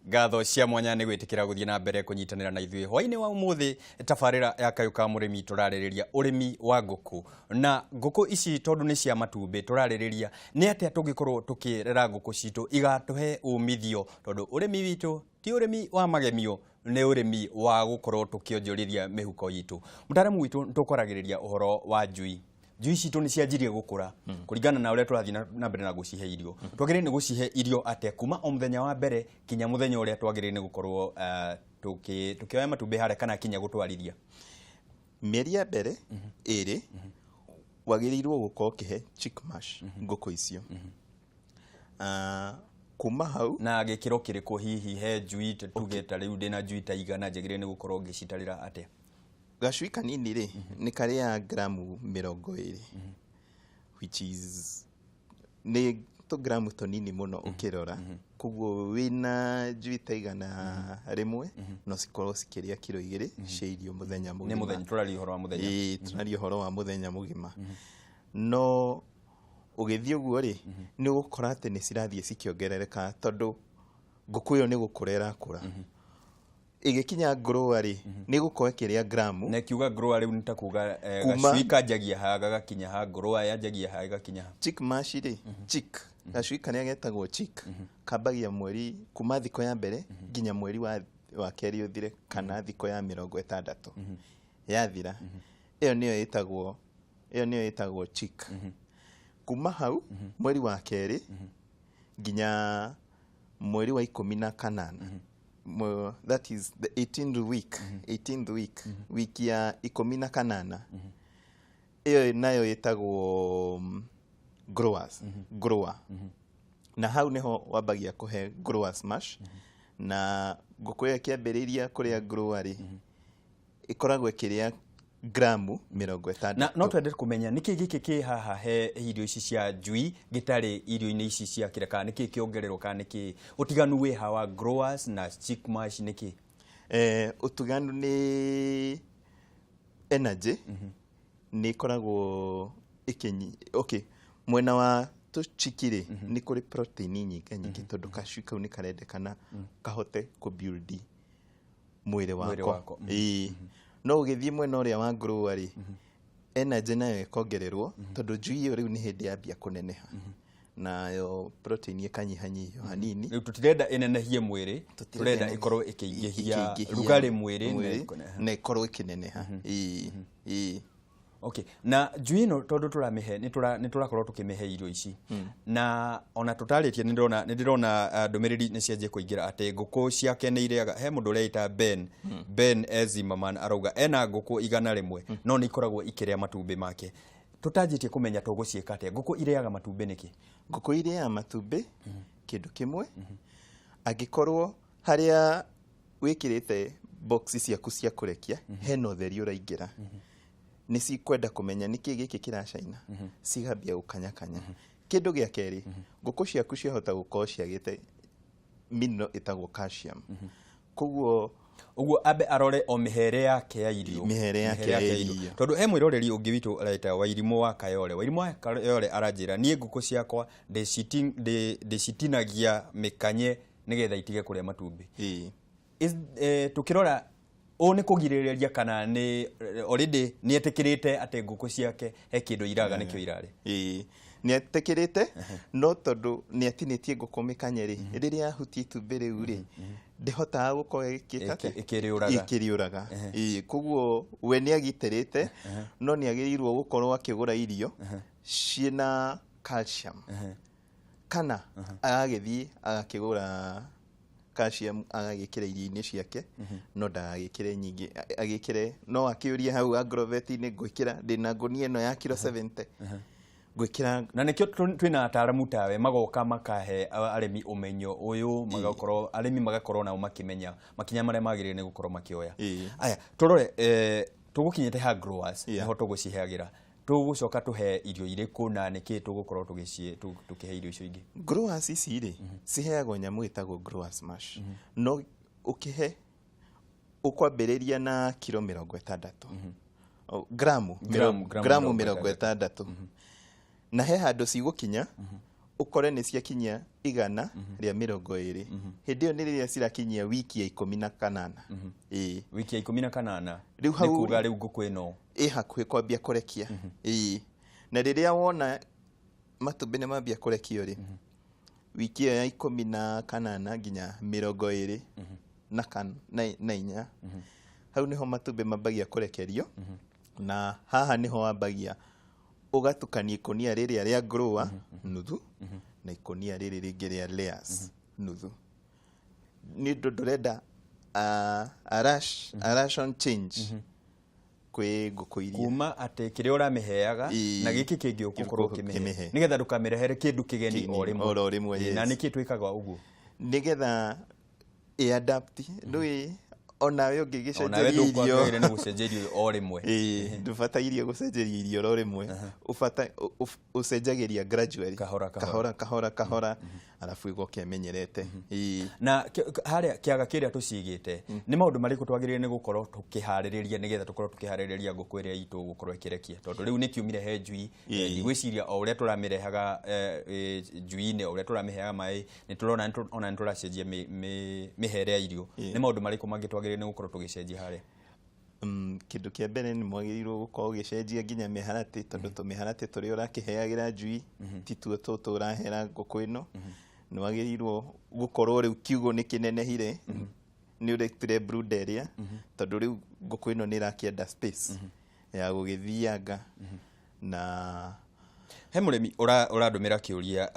Ngatho cia mwanya nĩ gwĩtĩkĩra gũthiĩ na mbere kũnyitanĩra na ithuĩ hwaĩ-inĩ wa ũmũthĩ tabarĩra ya Kayu ka mũrĩmi tũrarĩrĩria ũrĩmi wa ngũkũ na ngũkũ ici tondũ nĩ cia matumbĩ tũrarĩrĩria nĩ atĩa tũngĩkorwo tũkĩrera ngũkũ citũ igatũhe umithio tondũ ũrĩmi witũ ti ũrĩmi wa magemio nĩ ũrĩmi wa gũkorwo tũkĩonjorithia mĩhuko itũ. Mũtaaramu witũ tũkoragĩrĩria ũhoro wa njui. Njui citũ nĩ cianjirie gũkũra kũringana na ũrĩa tũrathiĩ na mbere na gũcihe irio. Twagĩrĩire nĩ gũcihe irio atĩa kuma o mũthenya wa mbere kinya mũthenya ũrĩa twagĩrĩire nĩ gũkorwo tukioya matumbĩ harĩa kana kinya gũtwarithia. Mĩeri ya mbere ĩrĩ wagĩrĩirwo gũkorwo ũkĩhe chick mash ngũkũ icio. Kuma hau na gĩkĩro kĩrĩkũ hihi he njui tuge ta rĩu ndĩna njui ta igana njagĩrĩire nĩ gũkorwo ngĩcitarĩra atĩa? Gacui kanini rĩ nĩ karĩa gramu 20 which is nĩ gramu tonini mũno ũkĩrora. Koguo wĩna njui ta igana rĩmwe no cikorwo cikĩrĩa kilo 2 cia irio mũthenya mũgima. Nĩ mũthenya tũraria ũhoro wa mũthenya. Tũraria ũhoro wa mũthenya mũgima. No ũgĩthiĩ ũguo rĩ nĩ ũgũkora atĩ nĩ cirathiĩ cikĩongerereka tondũ ngũkũ ĩyo nĩ gũkũra ĩrakũra. Igĩkinya grower rĩ nĩ gũkorwo kĩrĩa gramu na kiuga grower rĩu nĩ ta kuga gacui kanjagia ha gagakinya ha grower yanjagia ha igakinya ha. Chick mash rĩ chick gacui karĩa getagwo chick kambagia mweri kuma thikũ ya mbere nginya mweri wa kerĩ ũthire kana thikũ ya 60 yathira ĩyo nĩyo ĩtagwo chick. Kuma hau mweri wa kerĩ nginya mweri wa 18 that is the 18th week wiki ya 18 ĩyo nayo ĩtagwo grower. Na hau niho wambagia kũhe growers mash na ngũkũ ĩyo kĩambĩrĩria kũrĩa grower rĩ ĩkoragwo ĩkĩrĩa gramu 60. Na no twende kũmenya nĩkĩ gĩkĩ kĩ haha he irio ici cia njui gĩtarĩ irio-inĩ ici cia kĩreka nĩkĩ kĩongererwo kana nĩkĩ ũtiganu wĩ hawa growers na chick mash nĩkĩ? Ũtiganu nĩ energy nĩ koragwo mwena wa tũchikire nĩ kũrĩ protein nyingĩ tondũ gacui kau nĩ karendekana kahote kũbuild mwĩrĩ wako. No ũgĩthiĩ mwena ũrĩa wa grower rĩ energy nayo ĩkongererwo tondũ njui ĩyo rĩu nĩ hĩndĩ yambia kũneneha nayo protein ĩkanyihanyihio hanini. Rĩu tũtirenda ĩnenehie mwĩrĩ tũrenda ĩkorwo ĩkĩingĩhia rugarĩ mwĩrĩ na ĩkorwo ĩkĩneneha. Okay, na njui ĩno tondũ tũramĩhe nĩ tũrakorwo tũkĩmĩhe irio ici na ona tũtarĩtie nĩ ndĩrona ndũmĩrĩri nĩ cianjie kũingĩra atĩ ngũkũ ciake nĩ irĩaga. He mũndũ ũrĩa yita Ben Ezimaman arauga ena ngũkũ 100 no nĩ ikoragwo ikĩrĩa matumbĩ make. Tũtanjĩtie kũmenya tũgũciĩka atĩa ngũkũ irĩaga matumbĩ nĩkĩ? Ngũkũ irĩaga matumbĩ kĩndũ kĩmwe angĩkorwo harĩa wĩkĩrĩte box ciaku cia kũrekia hena ũtheri ũraingĩra nĩ cikwenda kũmenya nĩkĩ gĩkĩ kĩracaina cigambia gũkanyakanya. Kĩndũ gĩa kerĩ ngũkũ ciaku ciahota gũkorwo ciagĩte mineral ĩtagwo calcium. Koguo ambe arore o mĩhere yake ya irio. Mĩhere yake ya irio tondũ he mwĩroreri ũngĩ witũ araita Wairimũ wa Kayole aranjĩra niĩ ngũkũ ciakwa ndĩcitinagia mĩkanye nĩgetha itige kũrĩa matumbĩ. Tukĩrora o nĩ kũgirĩrĩria kana nĩ already nĩ etĩkĩrĩte atĩ ngũkũ ciake he kĩndũ iraga nĩkĩo irarĩ? Nĩ etĩkĩrĩte no tondũ nĩ atinĩtie ngũkũ mĩkanye rĩ rĩrĩa ahutia itumbĩ rĩu rĩ ndĩhotaga gũkorwo ĩkĩrĩũraga. Koguo we nĩ agitĩrĩte no nĩ agĩrĩirwo gũkorwo akĩgũra irio ciĩna calcium kana agagĩthiĩ agakĩgũra calcium agagĩkĩra irio-inĩ ciake no ndagagĩkĩre nyingĩ agĩkĩre no akĩũrie hau agrovet-inĩ ngwĩkĩra ndĩna ngũnia ĩno ya kilo 70 gwĩkĩra. Na nĩkĩo twĩna ataaramu tawe magoka makahe arĩmi ũmenyo ũyũ magakorwo arĩmi magakorwo nao makĩmenya makinya marĩa magĩrĩire nĩ gũkorwo makĩoya. Aya tũrore tũgũkinyĩte ha growers nĩho tũgũciheagĩra tũgũcoka tũhe irio irĩkũ na nĩkĩ tũgũkorwo tũkĩhe irio icio ingĩ? Growers ici rĩ ciheagwo nyamũ ĩtagwo growers mash no ũkĩhe ũkwambĩrĩria na kilo 60 gramu 60 na he handũ cigũkinya ukore nĩ ciakinyia 120 hĩndĩ ĩyo nĩ rĩrĩa cirakinyia wiki ya 18 wiki ya 18 rĩu hau nĩ kuga rĩu ngũkũ ĩno hakuhĩ kwambia kũrekia na rĩrĩa wona matumbĩ nĩ mambia kũrekio rĩ wiki ya 18 nginya 20 na inya hau niho matumbĩ mambagia kũrekerio na haha niho wambagia ugatukania ikonia rĩrĩa rĩa grower nuthu na ikonia rĩrĩ rĩngĩ rĩa layers nuthu nĩ ndũrenda a ration change kwĩ ngũkũ iria kuma atĩ kĩrĩa ũramĩheaga na gĩkĩ kĩngĩ ũgũkorwo ũkĩmĩhe nĩgetha ndũkamĩrehere kĩndũ kĩgeni o rĩmwe na nĩkĩ twĩkaga ũguo nĩgetha adapt ndũĩ onawe ũngĩgĩcenjeria irio nĩ gũcenjerio o rĩmwe ndũbatairie gũcenjeria irio o rĩmwe ũcenjagĩria gradually kahora arabu igoke menyerete na harĩa kĩaga kĩrĩa tũcigĩte nĩ maũndũ marĩkũ twagĩrĩire nĩ gũkorwo tũkĩharĩrĩria nĩgetha tũkorwo tũkĩharĩrĩria ngũkũ ĩrĩa itũ gũkorwo ĩkĩrekia tondũ rĩu nĩ kiumire he njui ngwĩciria o ũrĩa tũramĩrehaga njui-inĩ o ũrĩa tũramĩheaga maĩ nĩ tũrona ona nĩ tũracenjia mĩhere ya irio nĩ maũndũ marĩkũ mangĩ twagĩrĩire nĩ gũkorwo tũgĩcenjia harĩa kĩndũ kĩa mbere nĩ mwagĩrĩirwo gũkorwo ũgĩcenjia nginya mĩharatĩ tondũ tũmĩharatĩ tũrĩa ũrakĩheagĩra njui tituo tũtũ ũrahera ngũkũ ĩno nĩ wagĩrĩirwo gũkorwo rĩu kiugũ nĩ kĩnenehire nĩ ũretire brood area tondũ rĩu ngũkũ ĩno nĩ ĩrakĩenda space ya gũgĩthianga na he mũrĩmi ũrandũmĩra kĩũria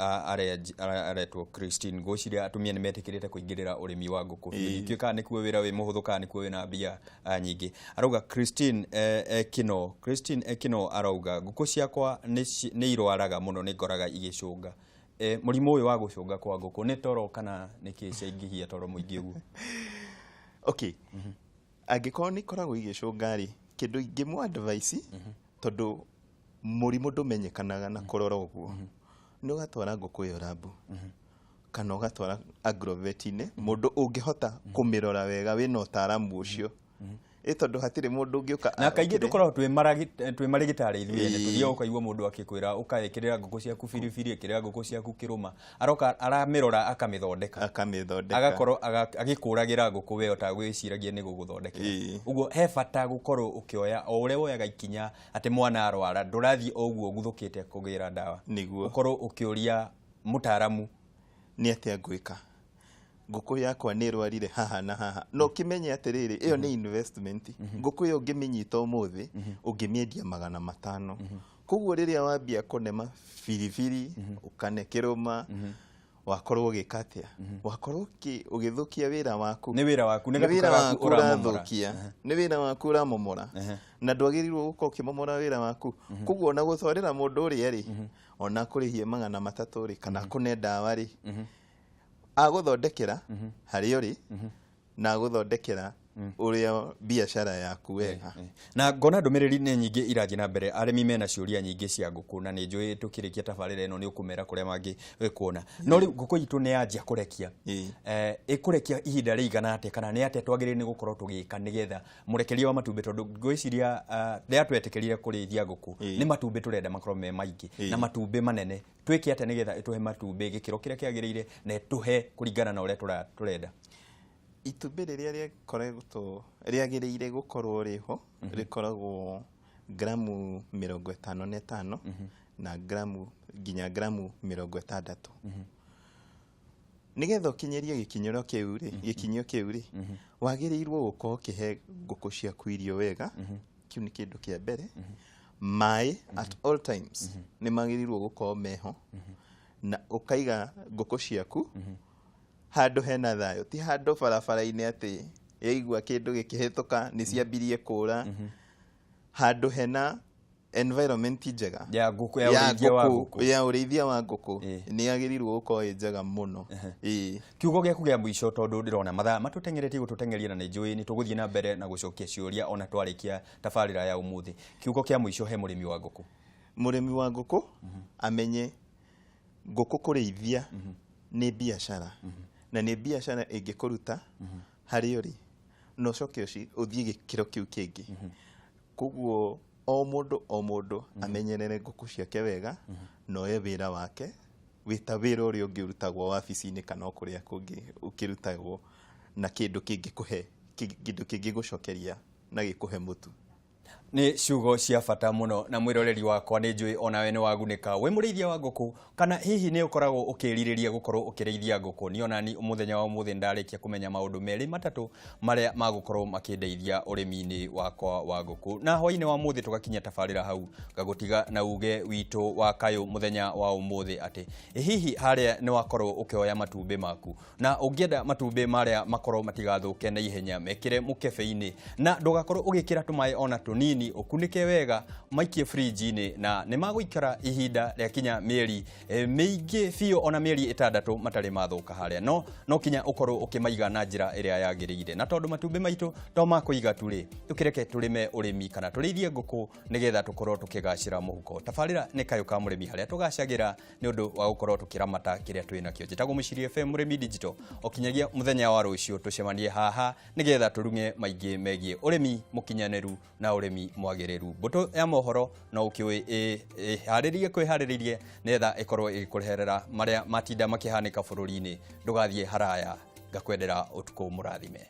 aretwo Christine ngwĩciria atumia nĩ metĩkĩrĩte kũingĩrĩra ũrĩmi wa ngũkũ ituĩkaga nĩkuo wĩra wĩ mũhũthũ kana nĩkuo wĩna mbia nyingĩ arauga Christine Ekino arauga ngũkũ ciakwa nĩ irwaraga mũno nĩ ngoraga igĩcũnga mũrimũ ũyũ wa gũcũnga kwa ngũkũ nĩ toro kana nĩ kĩcaingĩhia toro mũingĩ ũguo okay angĩkorwo nĩ ikoragwo igĩcũnga rĩ kĩndũ ingĩmũ advice tondũ mũrimũ ndũmenyekanaga na kũrora ũguo nĩ ũgatwara ngũkũ ĩyo rabu kana ũgatwara agrovet-inĩ mũndũ ũngĩhota kũmĩrora wega wĩna ũtaaramu ũcio tondũ hatirĩ mũndũ ũngĩũka na kaingĩ tũkoragwo twĩ marigitari ithuĩ nĩ tũthiaga ũkaigua mũndũ akĩkwĩra ũkaĩkĩrĩra ngũkũ ciaku biribiri ĩkĩrĩra ngũkũ ciaku kĩrũma aroka aramĩrora akamĩthondeka agakorwo agĩkũragĩra ngũkũ we otagwĩciragia nĩ gũgũthondekera ũguo he bata gũkorwo ũkĩoya o ũrĩa woyaga ikinya atĩ mwana arwara ndũrathiĩ o ũguo ũguthũkĩte kũgĩra ndawa ũkorwo ũkĩũria mũtaaramu nĩ atĩa ngwĩka ngũkũ yakwa nĩ rwarire haha na haha no kimenye atĩrĩrĩ ĩyo nĩ investment ngũkũ ĩyo ũngĩmĩnyita ũmũthĩ ũngĩmĩendia 500 koguo rĩrĩa wambia kũnema biribiri ũkane kĩrũma wakorwo ũgĩka atĩa wakorwo ũgĩthũkia wĩra waku nĩ wĩra waku ũrathũkia nĩ wĩra waku ũramomora na ndwagĩrĩirwo gũkorwo ũkĩmomora wĩra waku koguo ona gũtwarĩra mũndũ ũrĩa rĩ ona kũrĩhie 300 rĩ kana kũne ndawa rĩ agũthondekera harĩ ũrĩ na agũthondekera ũrĩa biacara yaku wega na ngona ndũmĩrĩri nĩ nyingĩ irathiĩ na mbere arĩmi mena ciũria nyingĩ cia ngũkũ na nĩ njũĩ tũkĩrĩkia tabarĩra ĩno nĩ ũkũmera kũrĩa mangĩ kuona no rĩu ngũkũ itũ nĩ yanjia kũrekia ĩkũrekia ihinda rĩigana atĩa kana nĩ atĩa twagĩrĩire nĩ gũkorwo tũgĩka nĩgetha mũrekeria wa matumbĩ tondũ ngwĩciria rĩrĩa twetĩkĩrire kũrĩithia ngũkũ nĩ matumbĩ tũrenda makorwo me maingĩ na matumbĩ manene twĩke atĩa nĩgetha ĩtũhe matumbĩ gĩkĩro kĩrĩa kĩagĩrĩire na ĩtũhe kũringana na ũrĩa tũrenda itumbĩ rĩrĩa rĩagĩrĩire gũkorwo rĩho rĩkoragwo gramu 55 na nginya gramu 60 nĩgetha ũkinyĩrie gĩkinyĩro kĩu rĩ wagĩrĩirwo gũkorwo ũkĩhe ngũkũ ciaku irio wega kĩu nĩ kĩndũ kĩa mbere maĩ at all times nĩ magĩrĩirwo gũkorwo meho na ũkaiga ngũkũ ciaku handũ hena thayũ ti handũ barabara-inĩ atĩ yaigua kĩndũ gĩkĩhĩtũka nĩ ciambirie kũra handũ hena environment njega ya ũrĩithia wa ngũkũ nĩ yagĩrĩirwo gũkorwo ĩ njega mũno kiugo gĩaku gĩa mũico tondũ ndĩrona mathaa matũtengeretie gũtũtengeria na nĩ njũĩ nĩ tũgũthiĩ na mbere na gũcokia ciũria ona twarĩkia tabarĩra ya ũmũthĩ kiugo kĩa mũico he mũrĩmi wa ngũkũ mũrĩmi wa ngũkũ amenye ngũkũ kũrĩithia nĩ biacara na nĩ biacara ĩngĩkũruta harĩ ũrĩ no coke ũthiĩ gĩkĩro kĩu kĩngĩ koguo o mũndũ amenyerere ngũkũ ciake wega no ye wĩra wake wita wira uri ungirutagwo wabici-inĩ kana kuria kungi ukirutagwo na kindu kingigucokeria na gikuhe mutu. Ni ciugo cia bata muno na mwiroreri wakwa ni njui onawe ni wagunika we murithia wa nguku kana hihi ni ukoragwo ukiririria gukorwo ukirithia nguku ni onani umuthenya wa umuthi ndarikia kumenya maundu meri matatu maria magukorwo makindeithia urimi-ini wakwa wa nguku na hwaini wa umuthi tugakinya tafarira hau ngagutiga na uge witu wa Kayu muthenya wa umuthi ati hihi haria ni wakorwo ukioya matumbi maku na ungienda matumbi maria makorwo matigathuke na ihenya mekire mukebe-ini na ndugakorwo ugikira tumai ona tunini ukunike wega maikie fridge-ini na ni maguikara ihinda rĩa kinya mieri meingi biũ ona mieri 6 matari mathuka haria no kinya ukorwo ukimaiga na njira iria yagirire na tondu matumbi maitu to makuiga turi tukireke turime urimi kana turithie nguku nigetha tukorwo tukigacira muhuko. Tafarira ni Kayu ka murimi haria tugacagira ni undu wa gukorwo tukiramata kiria twina kio. Njitagwo Muciri FM Murimi Digital okinyagia muthenya wa rucio tucemanie haha nigetha turunge maingi megie urimi mukinyaneru na urimi mwagiriru. Mbuto ya mohoro no ukiwe hariririe kwiharirie netha ikorwo ikuriherera maria matinda makihanika bururi-ini ndugathie haraya ngakwendera utuko murathime.